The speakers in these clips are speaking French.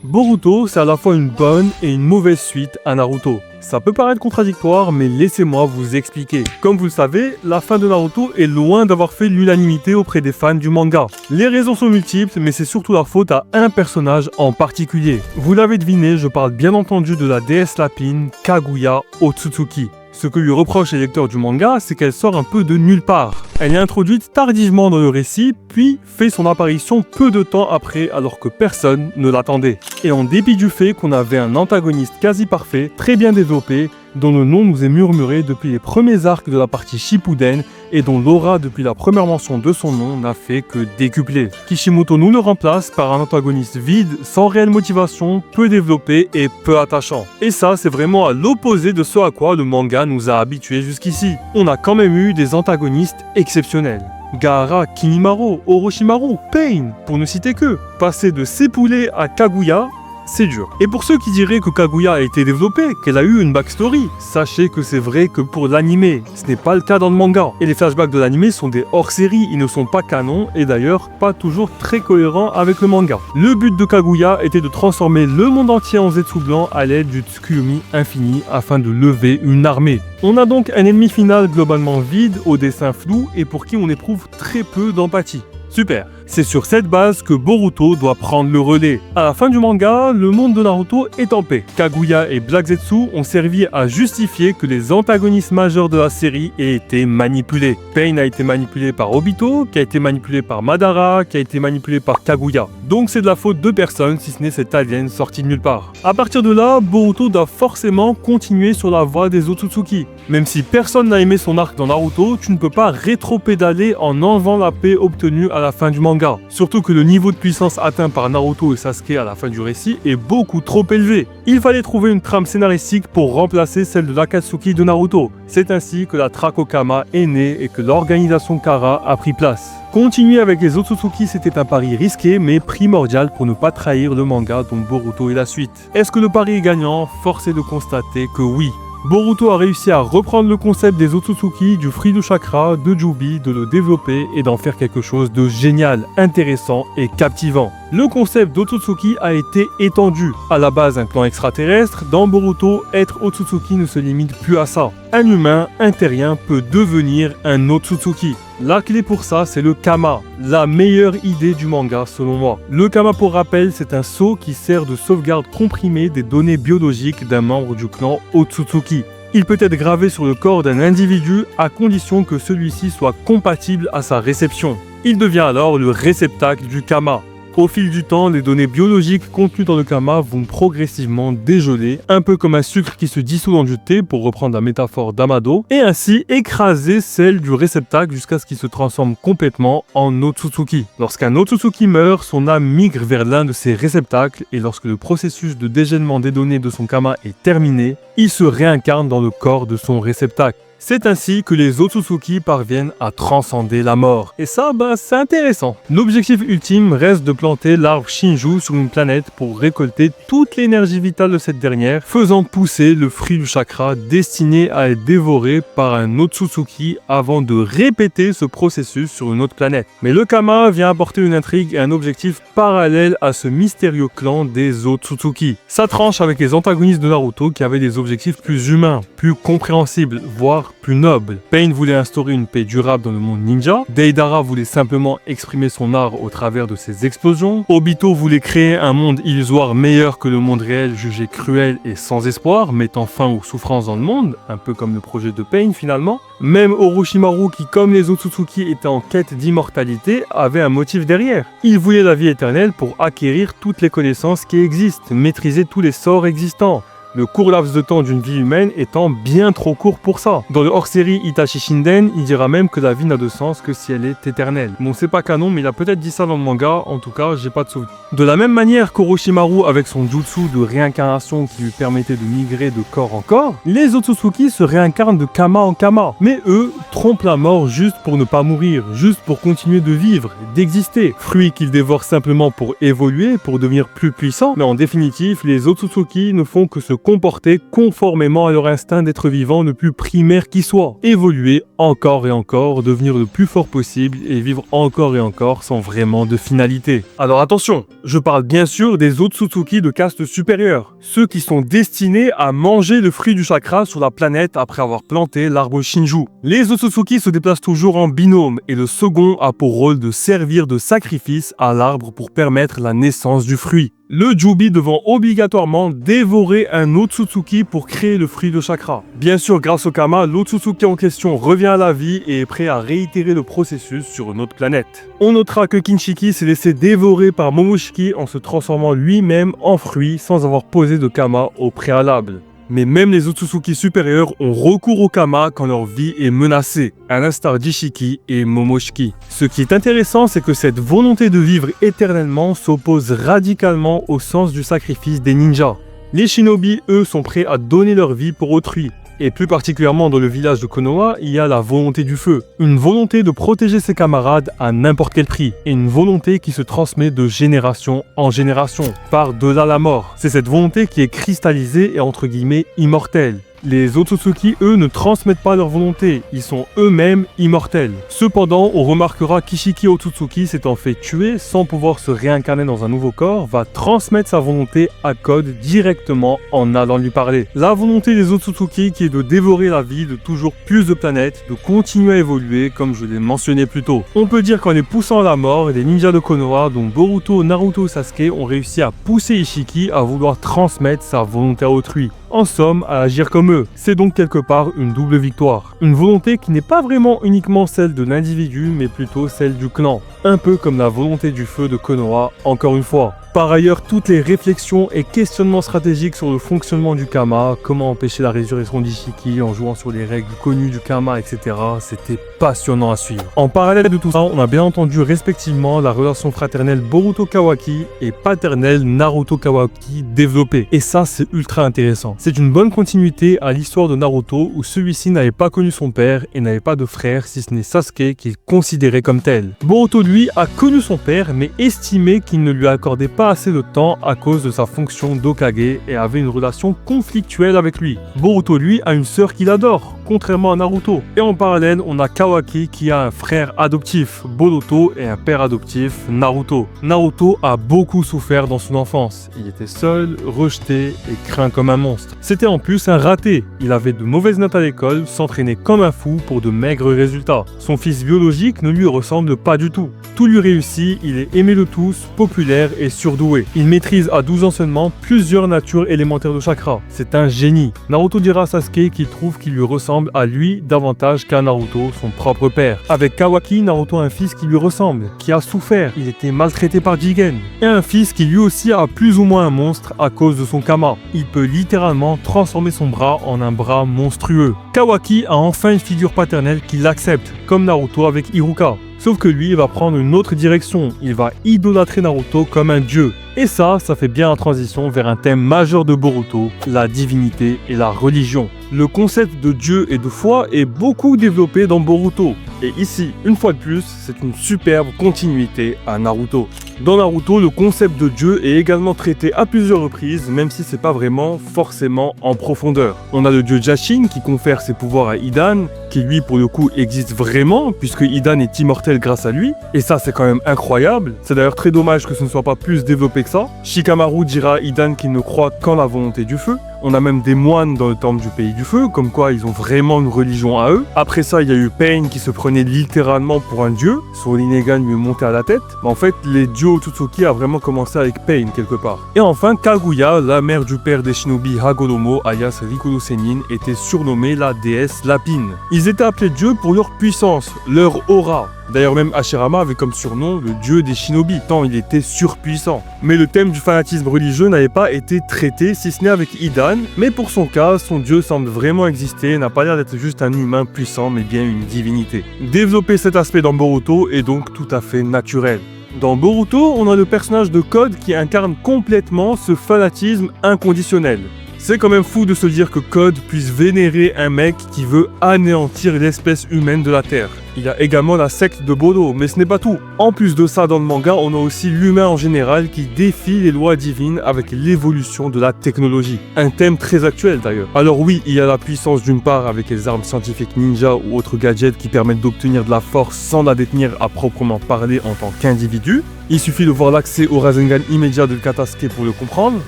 Boruto, c'est à la fois une bonne et une mauvaise suite à Naruto. Ça peut paraître contradictoire, mais laissez-moi vous expliquer. Comme vous le savez, la fin de Naruto est loin d'avoir fait l'unanimité auprès des fans du manga. Les raisons sont multiples, mais c'est surtout la faute à un personnage en particulier. Vous l'avez deviné, je parle bien entendu de la déesse lapine Kaguya Otsutsuki. Ce que lui reprochent les lecteurs du manga, c'est qu'elle sort un peu de nulle part. Elle est introduite tardivement dans le récit, puis fait son apparition peu de temps après alors que personne ne l'attendait. Et en dépit du fait qu'on avait un antagoniste quasi parfait, très bien développé, dont le nom nous est murmuré depuis les premiers arcs de la partie Shippuden et dont l'aura depuis la première mention de son nom n'a fait que décupler. Kishimoto nous le remplace par un antagoniste vide, sans réelle motivation, peu développé et peu attachant. Et ça, c'est vraiment à l'opposé de ce à quoi le manga nous a habitués jusqu'ici. On a quand même eu des antagonistes exceptionnels. Gaara, Kinimaru, Orochimaru, Pain, pour ne citer que. Passer de Seppule à Kaguya, c'est dur. Et pour ceux qui diraient que Kaguya a été développée, qu'elle a eu une backstory, sachez que c'est vrai que pour l'anime, ce n'est pas le cas dans le manga. Et les flashbacks de l'anime sont des hors-série, ils ne sont pas canons et d'ailleurs pas toujours très cohérents avec le manga. Le but de Kaguya était de transformer le monde entier en Zetsu blanc à l'aide du Tsukuyomi infini afin de lever une armée. On a donc un ennemi final globalement vide, au dessin flou et pour qui on éprouve très peu d'empathie. Super. C'est sur cette base que Boruto doit prendre le relais. À la fin du manga, le monde de Naruto est en paix. Kaguya et Black Zetsu ont servi à justifier que les antagonistes majeurs de la série aient été manipulés. Pain a été manipulé par Obito, qui a été manipulé par Madara, qui a été manipulé par Kaguya. Donc c'est de la faute de personne, si ce n'est cette alien sortie de nulle part. À partir de là, Boruto doit forcément continuer sur la voie des Otsutsuki. Même si personne n'a aimé son arc dans Naruto, tu ne peux pas rétro-pédaler en enlevant la paix obtenue à la fin du manga. Surtout que le niveau de puissance atteint par Naruto et Sasuke à la fin du récit est beaucoup trop élevé. Il fallait trouver une trame scénaristique pour remplacer celle de l'Akatsuki de Naruto. C'est ainsi que la Trakokama est née et que l'organisation Kara a pris place. Continuer avec les Otsutsuki, c'était un pari risqué mais primordial pour ne pas trahir le manga dont Boruto est la suite. Est-ce que le pari est gagnant? Force est de constater que oui. Boruto a réussi à reprendre le concept des Otsutsuki, du fruit du chakra, de Jubi, de le développer et d'en faire quelque chose de génial, intéressant et captivant. Le concept d'Otsutsuki a été étendu. À la base un clan extraterrestre, dans Boruto, être Otsutsuki ne se limite plus à ça. Un humain, un terrien, peut devenir un Otsutsuki. La clé pour ça, c'est le Kama, la meilleure idée du manga selon moi. Le Kama, pour rappel, c'est un sceau qui sert de sauvegarde comprimée des données biologiques d'un membre du clan Otsutsuki. Il peut être gravé sur le corps d'un individu à condition que celui-ci soit compatible à sa réception. Il devient alors le réceptacle du Kama. Au fil du temps, les données biologiques contenues dans le Kama vont progressivement dégeler, un peu comme un sucre qui se dissout dans du thé, pour reprendre la métaphore d'Amado, et ainsi écraser celle du réceptacle jusqu'à ce qu'il se transforme complètement en Otsutsuki. Lorsqu'un Otsutsuki meurt, son âme migre vers l'un de ses réceptacles, et lorsque le processus de dégèlement des données de son Kama est terminé, il se réincarne dans le corps de son réceptacle. C'est ainsi que les Otsutsuki parviennent à transcender la mort. Et ça, c'est intéressant. L'objectif ultime reste de planter l'arbre Shinju sur une planète pour récolter toute l'énergie vitale de cette dernière, faisant pousser le fruit du chakra destiné à être dévoré par un Otsutsuki avant de répéter ce processus sur une autre planète. Mais le Kama vient apporter une intrigue et un objectif parallèle à ce mystérieux clan des Otsutsuki. Ça tranche avec les antagonistes de Naruto qui avaient des objectifs plus humains, plus compréhensibles, voire plus noble. Pain voulait instaurer une paix durable dans le monde ninja. Deidara voulait simplement exprimer son art au travers de ses explosions. Obito voulait créer un monde illusoire meilleur que le monde réel, jugé cruel et sans espoir, mettant fin aux souffrances dans le monde, un peu comme le projet de Pain finalement. Même Orochimaru, qui comme les Otsutsuki était en quête d'immortalité, avait un motif derrière. Il voulait la vie éternelle pour acquérir toutes les connaissances qui existent, maîtriser tous les sorts existants. Le court laps de temps d'une vie humaine étant bien trop court pour ça. Dans le hors-série Itachi Shinden, il dira même que la vie n'a de sens que si elle est éternelle. Bon, c'est pas canon, mais il a peut-être dit ça dans le manga, en tout cas, j'ai pas de souvenir. De la même manière qu'Orochimaru avec son jutsu de réincarnation qui lui permettait de migrer de corps en corps, les Otsutsuki se réincarnent de Kama en Kama. Mais eux, trompent la mort juste pour ne pas mourir, juste pour continuer de vivre, d'exister. Fruits qu'ils dévorent simplement pour évoluer, pour devenir plus puissants, mais en définitive, les Otsutsuki ne font que se comporter conformément à leur instinct d'être vivant le plus primaire qui soit, évoluer encore et encore, devenir le plus fort possible et vivre encore et encore sans vraiment de finalité. Alors attention, je parle bien sûr des Otsutsuki de caste supérieure, ceux qui sont destinés à manger le fruit du chakra sur la planète après avoir planté l'arbre Shinju. Les Otsutsuki se déplacent toujours en binôme et le second a pour rôle de servir de sacrifice à l'arbre pour permettre la naissance du fruit. Le Jubi devant obligatoirement dévorer un Otsutsuki pour créer le fruit de chakra. Bien sûr, grâce au Kama, l'Otsutsuki en question revient à la vie et est prêt à réitérer le processus sur une autre planète. On notera que Kinshiki s'est laissé dévorer par Momoshiki en se transformant lui-même en fruit sans avoir posé de Kama au préalable. Mais même les Otsutsuki supérieurs ont recours au Kama quand leur vie est menacée, à l'instar d'Ishiki et Momoshiki. Ce qui est intéressant, c'est que cette volonté de vivre éternellement s'oppose radicalement au sens du sacrifice des ninjas. Les shinobi, eux, sont prêts à donner leur vie pour autrui. Et plus particulièrement dans le village de Konoha, il y a la volonté du feu. Une volonté de protéger ses camarades à n'importe quel prix. Et une volonté qui se transmet de génération en génération, par delà la mort. C'est cette volonté qui est cristallisée et entre guillemets immortelle. Les Otsutsuki, eux, ne transmettent pas leur volonté, ils sont eux-mêmes immortels. Cependant, on remarquera qu'Ishiki Otsutsuki s'étant fait tuer sans pouvoir se réincarner dans un nouveau corps, va transmettre sa volonté à Code directement en allant lui parler. La volonté des Otsutsuki qui est de dévorer la vie de toujours plus de planètes, de continuer à évoluer comme je l'ai mentionné plus tôt. On peut dire qu'en les poussant à la mort, les ninjas de Konoha, dont Boruto, Naruto et Sasuke, ont réussi à pousser Ishiki à vouloir transmettre sa volonté à autrui. En somme, à agir comme eux. C'est donc quelque part une double victoire. Une volonté qui n'est pas vraiment uniquement celle de l'individu, mais plutôt celle du clan. Un peu comme la volonté du feu de Konoha, encore une fois. Par ailleurs, toutes les réflexions et questionnements stratégiques sur le fonctionnement du Kama, comment empêcher la résurrection d'Ishiki en jouant sur les règles connues du Kama, etc. C'était passionnant à suivre. En parallèle de tout ça, on a bien entendu respectivement la relation fraternelle Boruto Kawaki et paternelle Naruto Kawaki développée. Et ça, c'est ultra intéressant. C'est une bonne continuité à l'histoire de Naruto où celui-ci n'avait pas connu son père et n'avait pas de frère si ce n'est Sasuke qu'il considérait comme tel. Boruto, lui, a connu son père mais estimait qu'il ne lui accordait pas assez de temps à cause de sa fonction d'Hokage et avait une relation conflictuelle avec lui. Boruto, lui, a une sœur qu'il adore, contrairement à Naruto. Et en parallèle, on a Kawaki qui a un frère adoptif, Boruto, et un père adoptif, Naruto. Naruto a beaucoup souffert dans son enfance. Il était seul, rejeté et craint comme un monstre. C'était en plus un raté. Il avait de mauvaises notes à l'école, s'entraînait comme un fou pour de maigres résultats. Son fils biologique ne lui ressemble pas du tout. Tout lui réussit, il est aimé de tous, populaire et surdoué. Il maîtrise à 12 ans seulement plusieurs natures élémentaires de chakra. C'est un génie. Naruto dira à Sasuke qu'il trouve qu'il lui ressemble à lui davantage qu'à Naruto, son propre père. Avec Kawaki, Naruto a un fils qui lui ressemble, qui a souffert, il était maltraité par Jigen. Et un fils qui lui aussi a plus ou moins un monstre à cause de son Kama. Il peut littéralement transformer son bras en un bras monstrueux. Kawaki a enfin une figure paternelle qui l'accepte, comme Naruto avec Iruka. Sauf que lui, il va prendre une autre direction. Il va idolâtrer Naruto comme un dieu. Et ça fait bien la transition vers un thème majeur de Boruto, la divinité et la religion. Le concept de dieu et de foi est beaucoup développé dans Boruto. Et ici, une fois de plus, c'est une superbe continuité à Naruto. Dans Naruto, le concept de dieu est également traité à plusieurs reprises, même si c'est pas vraiment forcément en profondeur. On a le dieu Jashin qui confère ses pouvoirs à Hidan, qui lui pour le coup existe vraiment, puisque Hidan est immortel grâce à lui. Et ça c'est quand même incroyable. C'est d'ailleurs très dommage que ce ne soit pas plus développé que ça. Shikamaru dira à Hidan qu'il ne croit qu'en la volonté du feu. On a même des moines dans le temple du pays du feu, comme quoi ils ont vraiment une religion à eux. Après ça, il y a eu Pain qui se prenait littéralement pour un dieu. Son Rinnegan lui est monté à la tête. Mais en fait, les dieux Otsutsuki a vraiment commencé avec Pain quelque part. Et enfin, Kaguya, la mère du père des shinobi Hagoromo, alias Rikudo Sennin, était surnommée la déesse Lapine. Ils étaient appelés dieux pour leur puissance, leur aura. D'ailleurs même Hashirama avait comme surnom le dieu des shinobi, tant il était surpuissant. Mais le thème du fanatisme religieux n'avait pas été traité, si ce n'est avec Hidan, mais pour son cas, son dieu semble vraiment exister, n'a pas l'air d'être juste un humain puissant, mais bien une divinité. Développer cet aspect dans Boruto est donc tout à fait naturel. Dans Boruto, on a le personnage de Code qui incarne complètement ce fanatisme inconditionnel. C'est quand même fou de se dire que Code puisse vénérer un mec qui veut anéantir l'espèce humaine de la Terre. Il y a également la secte de Bodo, mais ce n'est pas tout. En plus de ça, dans le manga, on a aussi l'humain en général qui défie les lois divines avec l'évolution de la technologie. Un thème très actuel d'ailleurs. Alors oui, il y a la puissance d'une part avec les armes scientifiques ninja ou autres gadgets qui permettent d'obtenir de la force sans la détenir à proprement parler en tant qu'individu. Il suffit de voir l'accès au Rasengan immédiat de Katasuke pour le comprendre.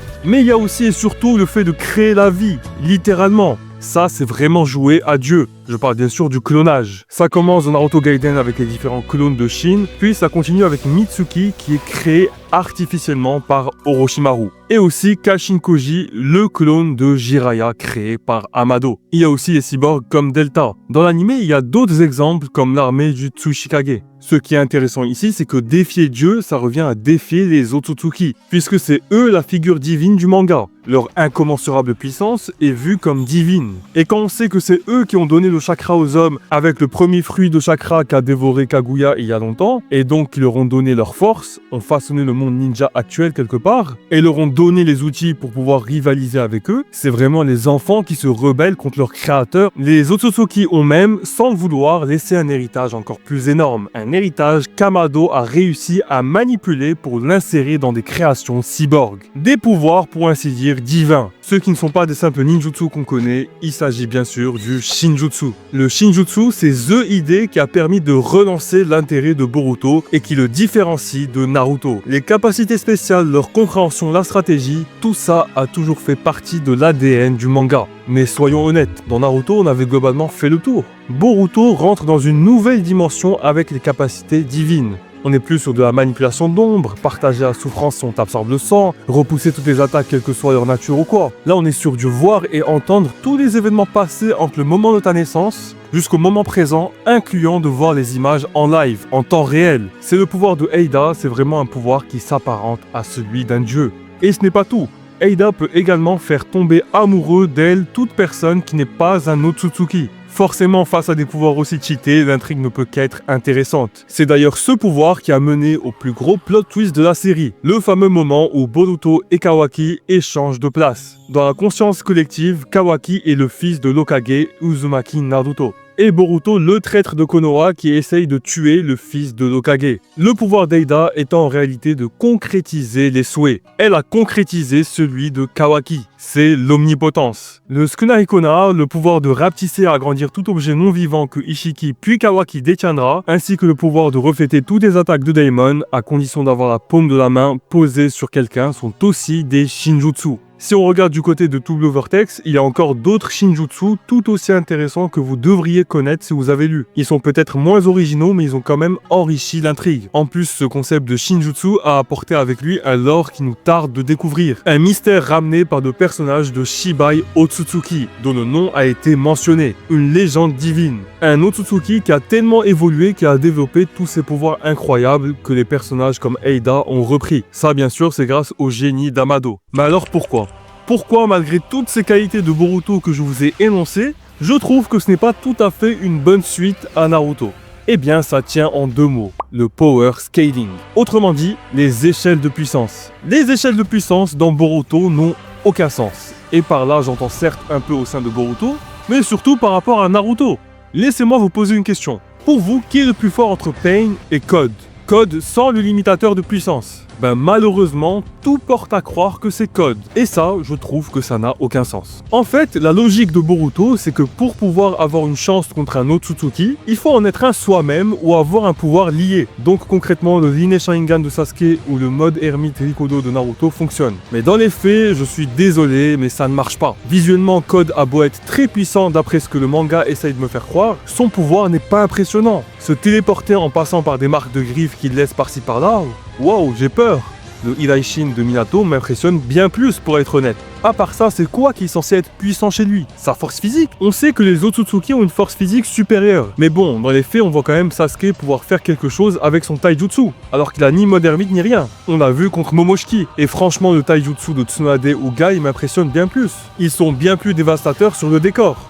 Mais il y a aussi et surtout le fait de créer la vie, littéralement. Ça, c'est vraiment jouer à Dieu. Je parle bien sûr du clonage. Ça commence dans Naruto Gaiden avec les différents clones de Shin, puis ça continue avec Mitsuki qui est créé artificiellement par Orochimaru. Et aussi Kashin Koji, le clone de Jiraiya créé par Amado. Il y a aussi les cyborgs comme Delta. Dans l'anime, il y a d'autres exemples comme l'armée du Tsushikage. Ce qui est intéressant ici, c'est que défier Dieu, ça revient à défier les Otsutsuki, puisque c'est eux la figure divine du manga. Leur incommensurable puissance est vue comme divine. Et quand on sait que c'est eux qui ont donné le chakra aux hommes avec le premier fruit de chakra qu'a dévoré Kaguya il y a longtemps, et donc qui leur ont donné leur force, ont façonné le monde ninja actuel quelque part, et leur ont donné les outils pour pouvoir rivaliser avec eux, c'est vraiment les enfants qui se rebellent contre leur créateur. Les Otsutsuki ont même, sans le vouloir, laissé un héritage encore plus énorme. Un héritage qu'Amado a réussi à manipuler pour l'insérer dans des créations cyborgs. Des pouvoirs, pour ainsi dire, divins. Ceux qui ne sont pas des simples ninjutsu qu'on connaît, il s'agit bien sûr du Shinjutsu. Le Shinjutsu, c'est THE idée qui a permis de relancer l'intérêt de Boruto et qui le différencie de Naruto. Les capacités spéciales, leur compréhension, la stratégie, tout ça a toujours fait partie de l'ADN du manga. Mais soyons honnêtes, dans Naruto, on avait globalement fait le tour. Boruto rentre dans une nouvelle dimension avec les capacités divines. On n'est plus sur de la manipulation d'ombre, partager la souffrance si on t'absorbe le sang, repousser toutes les attaques quelle que soit leur nature ou quoi. Là on est sur du voir et entendre tous les événements passés entre le moment de ta naissance jusqu'au moment présent, incluant de voir les images en live, en temps réel. C'est le pouvoir de Eida, c'est vraiment un pouvoir qui s'apparente à celui d'un dieu. Et ce n'est pas tout. Eida peut également faire tomber amoureux d'elle toute personne qui n'est pas un Otsutsuki. Forcément, face à des pouvoirs aussi cheatés, l'intrigue ne peut qu'être intéressante. C'est d'ailleurs ce pouvoir qui a mené au plus gros plot twist de la série, le fameux moment où Boruto et Kawaki échangent de place. Dans la conscience collective, Kawaki est le fils de l'Hokage Uzumaki Naruto. Et Boruto, le traître de Konoha qui essaye de tuer le fils de l'Hokage. Le pouvoir d'Eida étant en réalité de concrétiser les souhaits. Elle a concrétisé celui de Kawaki. C'est l'omnipotence. Le Tsukunai Konoha, le pouvoir de rapetisser et agrandir tout objet non vivant que Ishiki puis Kawaki détiendra, ainsi que le pouvoir de refléter toutes les attaques de Daimon, à condition d'avoir la paume de la main posée sur quelqu'un, sont aussi des Shinjutsu. Si on regarde du côté de Blue Vortex, il y a encore d'autres Shinjutsu tout aussi intéressants que vous devriez connaître si vous avez lu. Ils sont peut-être moins originaux, mais ils ont quand même enrichi l'intrigue. En plus, ce concept de Shinjutsu a apporté avec lui un lore qui nous tarde de découvrir. Un mystère ramené par le personnage de Shibai Otsutsuki, dont le nom a été mentionné. Une légende divine. Un Otsutsuki qui a tellement évolué qu'il a développé tous ses pouvoirs incroyables que les personnages comme Eida ont repris. Ça, bien sûr, c'est grâce au génie d'Amado. Mais alors pourquoi ? Pourquoi, malgré toutes ces qualités de Boruto que je vous ai énoncées, je trouve que ce n'est pas tout à fait une bonne suite à Naruto? Eh bien, ça tient en deux mots, le power scaling. Autrement dit, les échelles de puissance. Les échelles de puissance dans Boruto n'ont aucun sens. Et par là, j'entends certes un peu au sein de Boruto, mais surtout par rapport à Naruto. Laissez-moi vous poser une question. Pour vous, qui est le plus fort entre Pain et Code? Code sans le limitateur de puissance. Ben malheureusement, tout porte à croire que c'est Code. Et ça, je trouve que ça n'a aucun sens. En fait, la logique de Boruto, c'est que pour pouvoir avoir une chance contre un Otsutsuki, il faut en être un soi-même ou avoir un pouvoir lié. Donc concrètement, le Rinne Sharingan de Sasuke ou le mode ermite Rikodo de Naruto fonctionne. Mais dans les faits, je suis désolé, mais ça ne marche pas. Visuellement, Code a beau être très puissant d'après ce que le manga essaye de me faire croire, son pouvoir n'est pas impressionnant. Se téléporter en passant par des marques de griffes qu'il laisse par-ci par-là, waouh, j'ai peur. Le Hiraishin de Minato m'impressionne bien plus pour être honnête. À part ça, c'est quoi qui est censé être puissant chez lui? Sa force physique? On sait que les Otsutsuki ont une force physique supérieure. Mais bon, dans les faits, on voit quand même Sasuke pouvoir faire quelque chose avec son taijutsu, alors qu'il a ni mode ermite ni rien. On l'a vu contre Momoshiki. Et franchement, le taijutsu de Tsunade ou Gai m'impressionne bien plus. Ils sont bien plus dévastateurs sur le décor.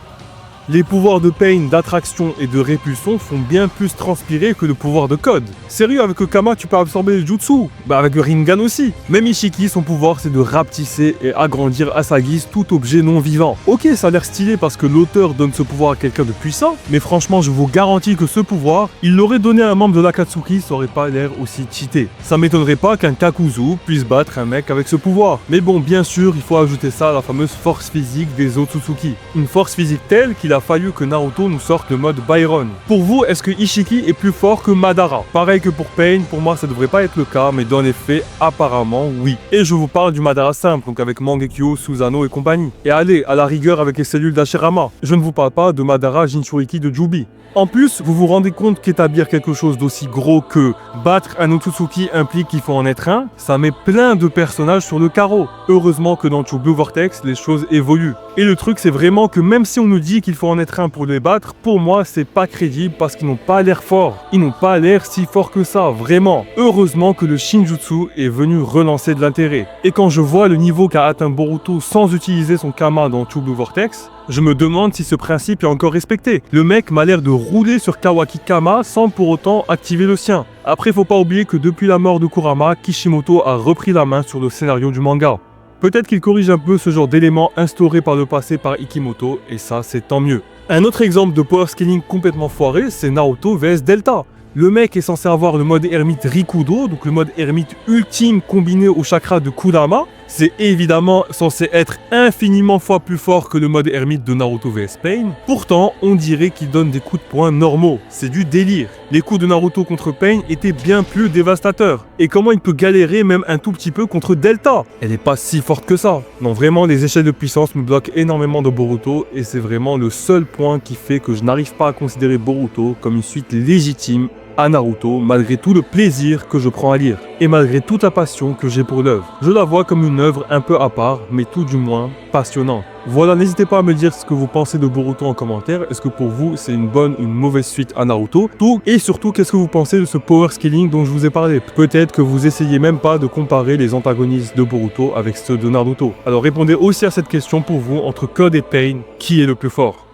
Les pouvoirs de Pain, d'attraction et de répulsion font bien plus transpirer que le pouvoir de Code. Sérieux, avec le Kama, tu peux absorber le jutsu. Bah avec le Rinnegan aussi. Même Ishiki, son pouvoir, c'est de rapetisser et agrandir à sa guise tout objet non vivant. Ok, ça a l'air stylé parce que l'auteur donne ce pouvoir à quelqu'un de puissant, mais franchement, je vous garantis que ce pouvoir, il l'aurait donné à un membre de l'Akatsuki, ça aurait pas l'air aussi cheaté. Ça m'étonnerait pas qu'un Kakuzu puisse battre un mec avec ce pouvoir. Mais bon, bien sûr, il faut ajouter ça à la fameuse force physique des Otsutsuki. Une force physique telle qu'il a fallu que Naruto nous sorte le mode Byron. Pour vous, est-ce que Ishiki est plus fort que Madara? Pareil que pour Pain, pour moi ça devrait pas être le cas, mais dans les faits, apparemment oui. Et je vous parle du Madara simple, donc avec Mangekyo, Susanoo et compagnie. Et allez, à la rigueur avec les cellules d'Hashirama. Je ne vous parle pas de Madara Jinchuriki de Jubi. En plus, vous vous rendez compte qu'établir quelque chose d'aussi gros que battre un Otsutsuki implique qu'il faut en être un, ça met plein de personnages sur le carreau. Heureusement que dans True Blue Vortex, les choses évoluent. Et le truc, c'est vraiment que même si on nous dit qu'il faut en être un pour les battre, pour moi, c'est pas crédible parce qu'ils n'ont pas l'air forts. Ils n'ont pas l'air si forts que ça, vraiment. Heureusement que le Shinjutsu est venu relancer de l'intérêt. Et quand je vois le niveau qu'a atteint Boruto sans utiliser son Kama dans True Blue Vortex, je me demande si ce principe est encore respecté. Le mec m'a l'air de rouler sur Kawaki Kama sans pour autant activer le sien. Après, faut pas oublier que depuis la mort de Kurama, Kishimoto a repris la main sur le scénario du manga. Peut-être qu'il corrige un peu ce genre d'éléments instaurés par le passé par Ikimoto, et ça c'est tant mieux. Un autre exemple de power scaling complètement foiré, c'est Naruto vs Delta. Le mec est censé avoir le mode ermite Rikudo, donc le mode ermite ultime combiné au chakra de Kurama. C'est évidemment censé être infiniment fois plus fort que le mode ermite de Naruto vs Pain. Pourtant, on dirait qu'il donne des coups de poing normaux. C'est du délire. Les coups de Naruto contre Pain étaient bien plus dévastateurs. Et comment il peut galérer même un tout petit peu contre Delta? Elle n'est pas si forte que ça. Non, vraiment, les échelles de puissance me bloquent énormément de Boruto et c'est vraiment le seul point qui fait que je n'arrive pas à considérer Boruto comme une suite légitime à Naruto, malgré tout le plaisir que je prends à lire, et malgré toute la passion que j'ai pour l'œuvre. Je la vois comme une œuvre un peu à part, mais tout du moins passionnante. Voilà, n'hésitez pas à me dire ce que vous pensez de Boruto en commentaire. Est-ce que pour vous, c'est une bonne ou une mauvaise suite à Naruto? Et surtout, qu'est-ce que vous pensez de ce power scaling dont je vous ai parlé? Peut-être que vous essayez même pas de comparer les antagonistes de Boruto avec ceux de Naruto. Alors répondez aussi à cette question pour vous, entre Code et Pain, qui est le plus fort?